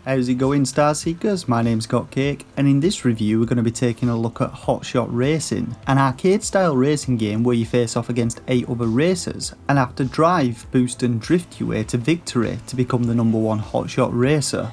How's it going, Star Seekers? My name's Cake, and in this review we're going to be taking a look at Hotshot Racing, an arcade style racing game where you face off against 8 other racers and have to drive, boost and drift your way to victory to become the #1 hotshot racer.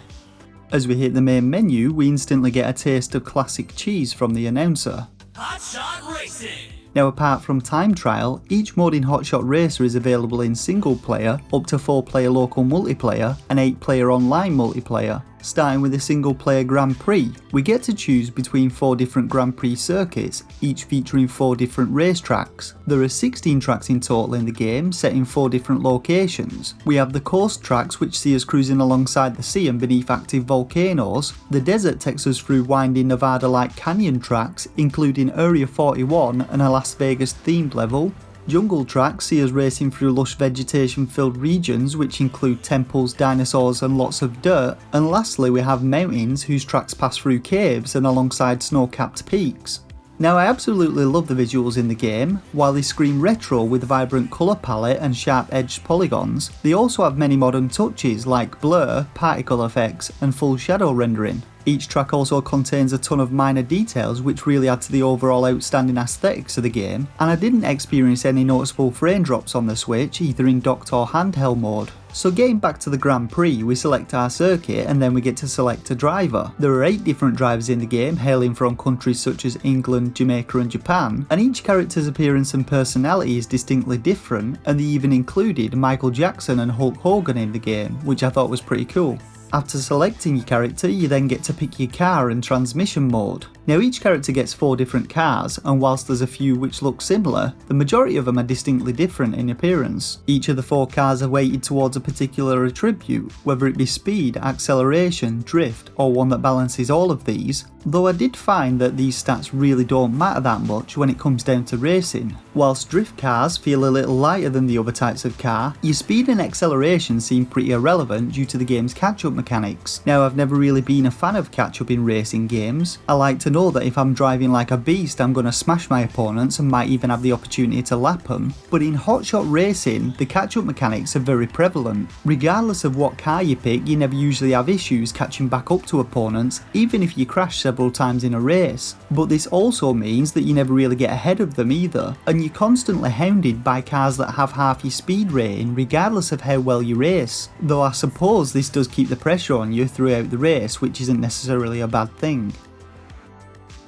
As we hit the main menu, we instantly get a taste of classic cheese from the announcer. Hotshot Racing! Now, apart from time trial, each mode in Hotshot Racer is available in single player, up to 4-player local multiplayer, and 8-player online multiplayer. Starting with a single player Grand Prix, we get to choose between 4 different Grand Prix circuits, each featuring 4 different racetracks. There are 16 tracks in total in the game, set in 4 different locations. We have the coast tracks, which see us cruising alongside the sea and beneath active volcanoes. The desert takes us through winding Nevada-like canyon tracks, including Area 41 and a Las Vegas themed level. Jungle tracks see us racing through lush vegetation filled regions which include temples, dinosaurs and lots of dirt, and lastly we have mountains whose tracks pass through caves and alongside snow-capped peaks. Now, I absolutely love the visuals in the game. While they scream retro with a vibrant colour palette and sharp-edged polygons, they also have many modern touches like blur, particle effects and full shadow rendering. Each track also contains a ton of minor details which really add to the overall outstanding aesthetics of the game, and I didn't experience any noticeable frame drops on the Switch either in docked or handheld mode. So getting back to the Grand Prix, we select our circuit and then we get to select a driver. There are 8 different drivers in the game, hailing from countries such as England, Jamaica and Japan, and each character's appearance and personality is distinctly different, and they even included Michael Jackson and Hulk Hogan in the game, which I thought was pretty cool. After selecting your character, you then get to pick your car and transmission mode. Now, each character gets 4 different cars, and whilst there's a few which look similar, the majority of them are distinctly different in appearance. Each of the 4 cars are weighted towards a particular attribute, whether it be speed, acceleration, drift, or one that balances all of these, though I did find that these stats really don't matter that much when it comes down to racing. Whilst drift cars feel a little lighter than the other types of car, your speed and acceleration seem pretty irrelevant due to the game's catch-up mechanics. Now, I've never really been a fan of catch-up in racing games. I like to know that if I'm driving like a beast I'm going to smash my opponents and might even have the opportunity to lap them, but in Hotshot Racing the catch-up mechanics are very prevalent. Regardless of what car you pick, you never usually have issues catching back up to opponents, even if you crash several times in a race. But this also means that you never really get ahead of them either, and you're constantly hounded by cars that have half your speed rating regardless of how well you race, though I suppose this does keep the pressure on you throughout the race, which isn't necessarily a bad thing.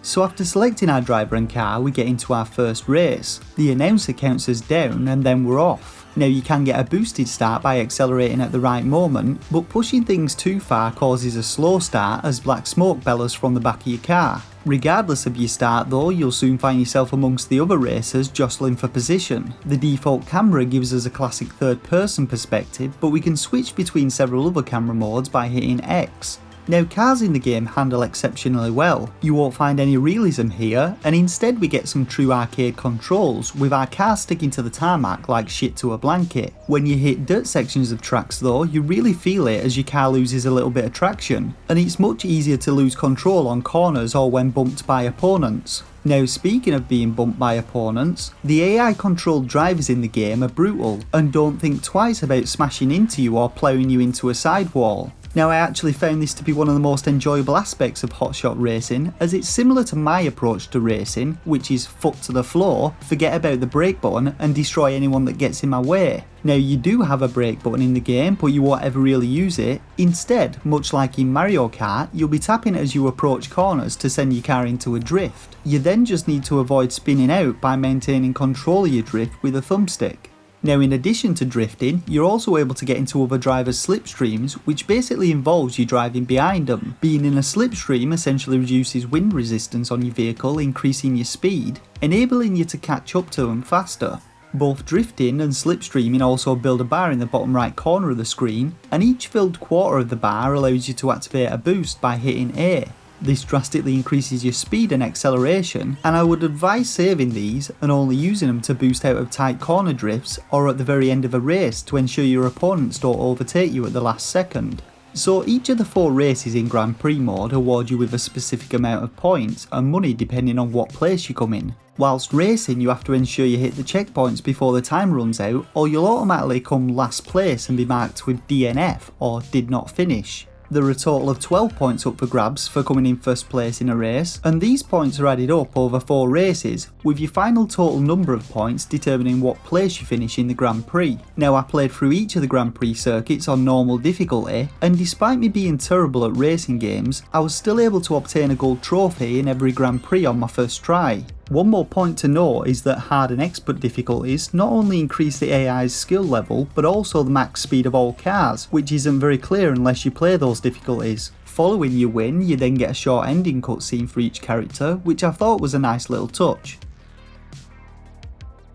So after selecting our driver and car, we get into our first race. The announcer counts us down and then we're off. Now, you can get a boosted start by accelerating at the right moment, but pushing things too far causes a slow start as black smoke bellows from the back of your car. Regardless of your start though, you'll soon find yourself amongst the other racers jostling for position. The default camera gives us a classic third person perspective, but we can switch between several other camera modes by hitting X. Now, cars in the game handle exceptionally well. You won't find any realism here, and instead we get some true arcade controls, with our car sticking to the tarmac like shit to a blanket. When you hit dirt sections of tracks though, you really feel it as your car loses a little bit of traction, and it's much easier to lose control on corners or when bumped by opponents. Now, speaking of being bumped by opponents, the AI controlled drivers in the game are brutal and don't think twice about smashing into you or ploughing you into a sidewall. Now, I actually found this to be one of the most enjoyable aspects of Hotshot Racing, as it's similar to my approach to racing, which is foot to the floor, forget about the brake button and destroy anyone that gets in my way. Now, you do have a brake button in the game, but you won't ever really use it. Instead, much like in Mario Kart, you'll be tapping it as you approach corners to send your car into a drift. You then just need to avoid spinning out by maintaining control of your drift with a thumbstick. Now, in addition to drifting, you're also able to get into other drivers' slipstreams, which basically involves you driving behind them. Being in a slipstream essentially reduces wind resistance on your vehicle, increasing your speed, enabling you to catch up to them faster. Both drifting and slipstreaming also build a bar in the bottom right corner of the screen, and each filled quarter of the bar allows you to activate a boost by hitting A. This drastically increases your speed and acceleration, and I would advise saving these and only using them to boost out of tight corner drifts or at the very end of a race to ensure your opponents don't overtake you at the last second. So each of the 4 races in Grand Prix mode award you with a specific amount of points and money depending on what place you come in. Whilst racing, you have to ensure you hit the checkpoints before the time runs out, or you'll automatically come last place and be marked with DNF or did not finish. There are a total of 12 points up for grabs for coming in first place in a race, and these points are added up over 4 races, with your final total number of points determining what place you finish in the Grand Prix. Now, I played through each of the Grand Prix circuits on normal difficulty, and despite me being terrible at racing games, I was still able to obtain a gold trophy in every Grand Prix on my first try. One more point to note is that hard and expert difficulties not only increase the AI's skill level, but also the max speed of all cars, which isn't very clear unless you play those difficulties. Following your win, you then get a short ending cutscene for each character, which I thought was a nice little touch.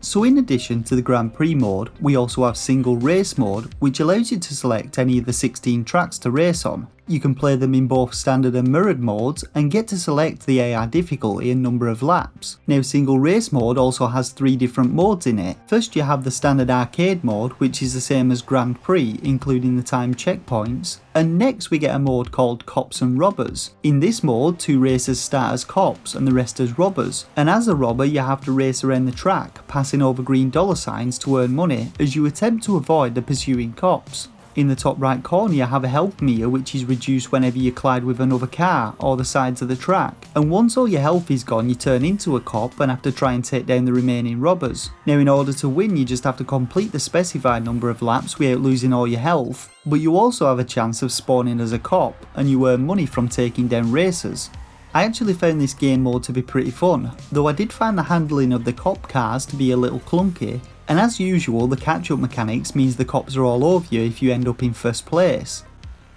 So in addition to the Grand Prix mode, we also have single race mode, which allows you to select any of the 16 tracks to race on. You can play them in both standard and mirrored modes and get to select the AI difficulty and number of laps. Now, single race mode also has 3 different modes in it. First, you have the standard arcade mode, which is the same as Grand Prix, including the time checkpoints. And next we get a mode called Cops and Robbers. In this mode, 2 racers start as cops and the rest as robbers. And as a robber, you have to race around the track, passing over green dollar signs to earn money as you attempt to avoid the pursuing cops. In the top right corner you have a health meter, which is reduced whenever you collide with another car or the sides of the track, and once all your health is gone you turn into a cop and have to try and take down the remaining robbers. Now, in order to win you just have to complete the specified number of laps without losing all your health, but you also have a chance of spawning as a cop and you earn money from taking down racers. I actually found this game mode to be pretty fun, though I did find the handling of the cop cars to be a little clunky, and as usual the catch-up mechanics means the cops are all over you if you end up in first place.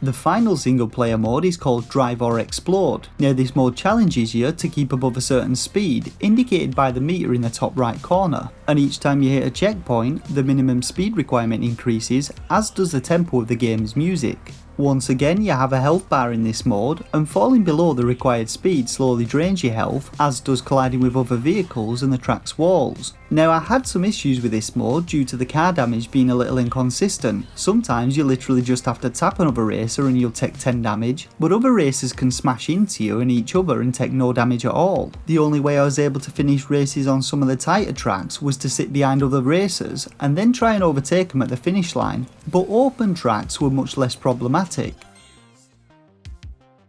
The final single player mode is called Drive or Explode. Now, this mode challenges you to keep above a certain speed, indicated by the meter in the top right corner, and each time you hit a checkpoint, the minimum speed requirement increases, as does the tempo of the game's music. Once again, you have a health bar in this mode, and falling below the required speed slowly drains your health, as does colliding with other vehicles and the track's walls. Now, I had some issues with this mode due to the car damage being a little inconsistent. Sometimes you literally just have to tap another racer and you'll take 10 damage, but other racers can smash into you and each other and take no damage at all. The only way I was able to finish races on some of the tighter tracks was to sit behind other racers and then try and overtake them at the finish line, but open tracks were much less problematic.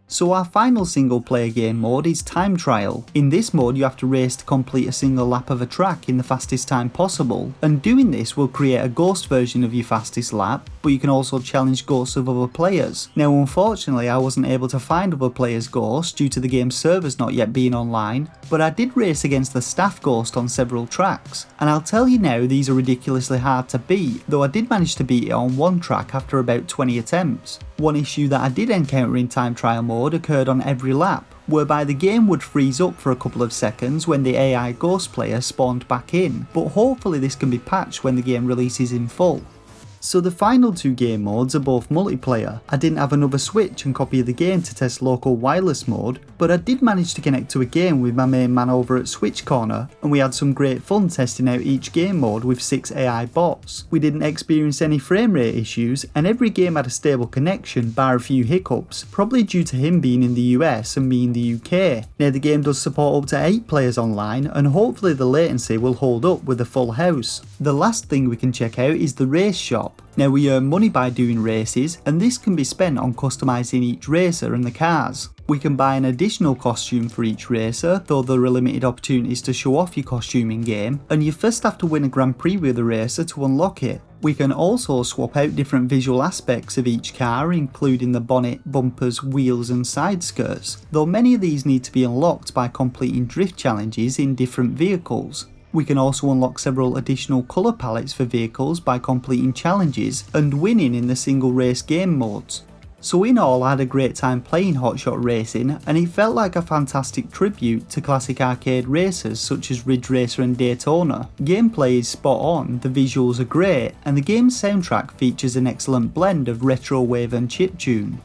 So our final single player game mode is Time Trial. In this mode you have to race to complete a single lap of a track in the fastest time possible, and doing this will create a ghost version of your fastest lap, but you can also challenge ghosts of other players. Now, unfortunately I wasn't able to find other players' ghosts due to the game's servers not yet being online, but I did race against the staff ghost on several tracks, and I'll tell you now, these are ridiculously hard to beat, though I did manage to beat it on one track after about 20 attempts. One issue that I did encounter in Time Trial mode occurred on every lap, whereby the game would freeze up for a couple of seconds when the AI ghost player spawned back in, but hopefully this can be patched when the game releases in full. So the final 2 game modes are both multiplayer. I didn't have another Switch and copy of the game to test local wireless mode, but I did manage to connect to a game with my main man over at Switch Corner, and we had some great fun testing out each game mode with 6 AI bots. We didn't experience any frame rate issues, and every game had a stable connection bar a few hiccups, probably due to him being in the US and me in the UK. Now, the game does support up to 8 players online, and hopefully the latency will hold up with a full house. The last thing we can check out is the race shop. Now, we earn money by doing races, and this can be spent on customising each racer and the cars. We can buy an additional costume for each racer, though there are limited opportunities to show off your costume in game, and you first have to win a Grand Prix with a racer to unlock it. We can also swap out different visual aspects of each car, including the bonnet, bumpers, wheels and side skirts, though many of these need to be unlocked by completing drift challenges in different vehicles. We can also unlock several additional colour palettes for vehicles by completing challenges and winning in the single race game modes. So in all, I had a great time playing Hotshot Racing, and it felt like a fantastic tribute to classic arcade racers such as Ridge Racer and Daytona. Gameplay is spot on, the visuals are great, and the game's soundtrack features an excellent blend of retro wave and chiptune.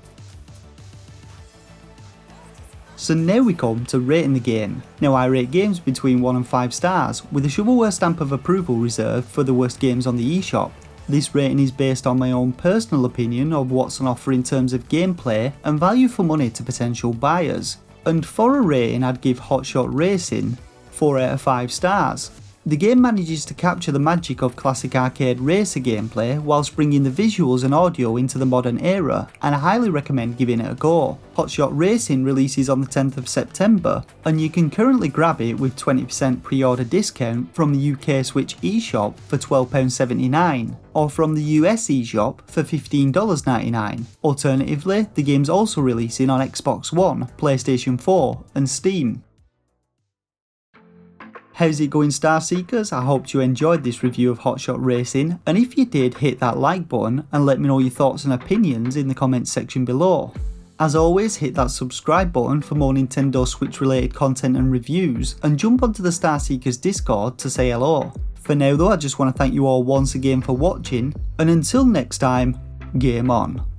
So now we come to rating the game. Now, I rate games between 1 and 5 stars, with a shovelware stamp of approval reserved for the worst games on the eShop. This rating is based on my own personal opinion of what's on offer in terms of gameplay and value for money to potential buyers. And for a rating, I'd give Hotshot Racing 4 out of 5 stars. The game manages to capture the magic of classic arcade racer gameplay whilst bringing the visuals and audio into the modern era, and I highly recommend giving it a go. Hotshot Racing releases on the 10th of September, and you can currently grab it with 20% pre-order discount from the UK Switch eShop for £12.79, or from the US eShop for $15.99. Alternatively, the game's also releasing on Xbox One, PlayStation 4 and Steam. How's it going, Star Seekers? I hope you enjoyed this review of Hotshot Racing, and if you did, hit that like button and let me know your thoughts and opinions in the comments section below. As always, hit that subscribe button for more Nintendo Switch related content and reviews, and jump onto the Star Seekers Discord to say hello. For now though, I just want to thank you all once again for watching, and until next time, game on.